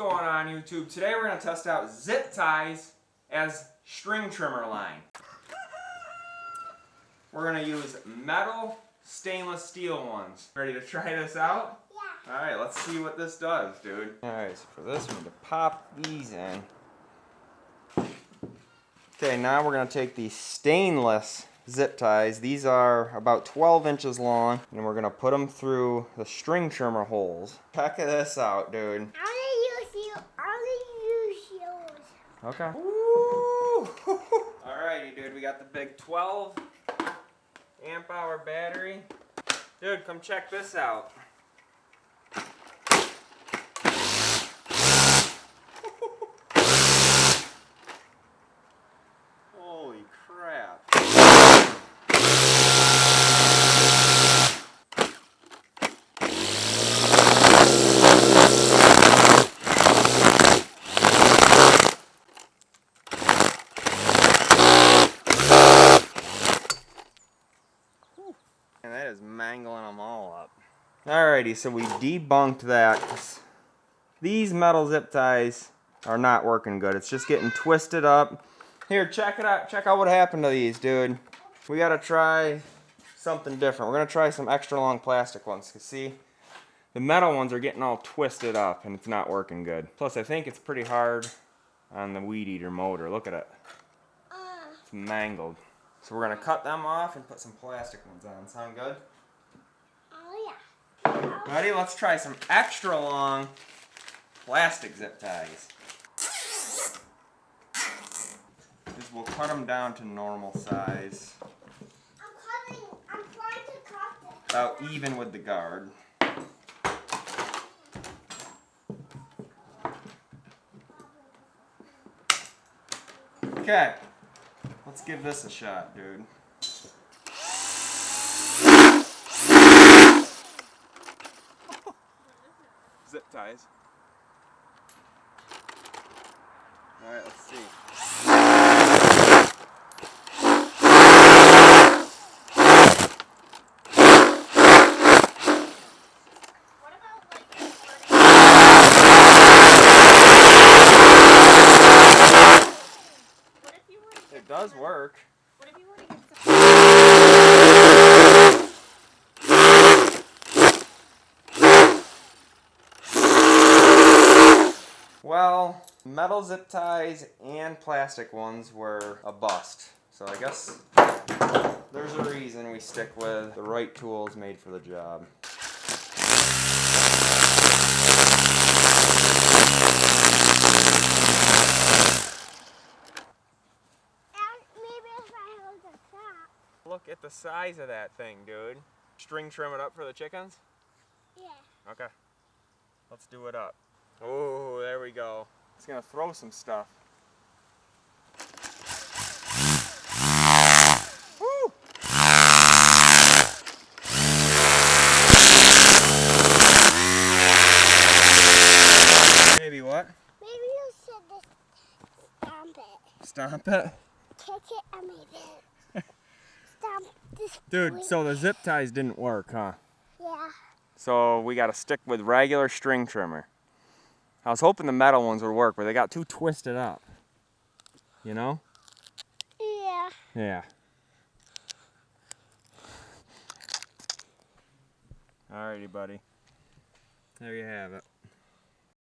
going on YouTube? Today we're going to test out zip ties as string trimmer line. We're going to use metal stainless steel ones. Ready to try this out? Yeah. Alright, let's see what this does, dude. Alright, so for this we need to pop these in. Okay, now we're going to take these stainless zip ties. These are about 12 inches long, and we're going to put them through the string trimmer holes. Check this out, dude. I'll use yours. Okay. Woo! Alrighty, dude, we got the big 12 amp hour battery. Dude, come check this out. Holy crap. And that is mangling them all up. Alrighty, so we debunked that. These metal zip ties are not working good. It's just getting twisted up. Here, check it out. Check out what happened to these, dude. We gotta try something different. We're gonna try some extra long plastic ones. Cause see, the metal ones are getting all twisted up and it's not working good. Plus, I think it's pretty hard on the weed eater motor. Look at it. It's mangled. So we're gonna cut them off and put some plastic ones on. Sound good? Oh yeah. Ready? Let's try some extra long plastic zip ties. Just we'll cut them down to normal size. I'm trying to cut it. About even with the guard. Okay. Let's give this a shot, dude. Zip ties. Alright, let's see. It does work. What if you were to get Well, metal zip ties and plastic ones were a bust. So I guess there's a reason we stick with the right tools made for the job. Look at the size of that thing, dude. String trim it up for the chickens? Yeah. Okay. Let's do it up. Oh, there we go. It's gonna throw some stuff. Woo! Maybe what? Maybe you should just stomp it. Stomp it? Kick it and maybe stomp this. Dude, so the zip ties didn't work, huh? Yeah. So we gotta stick with regular string trimmer. I was hoping the metal ones would work, but they got too twisted up. You know? Yeah. Yeah. Alrighty, buddy. There you have it.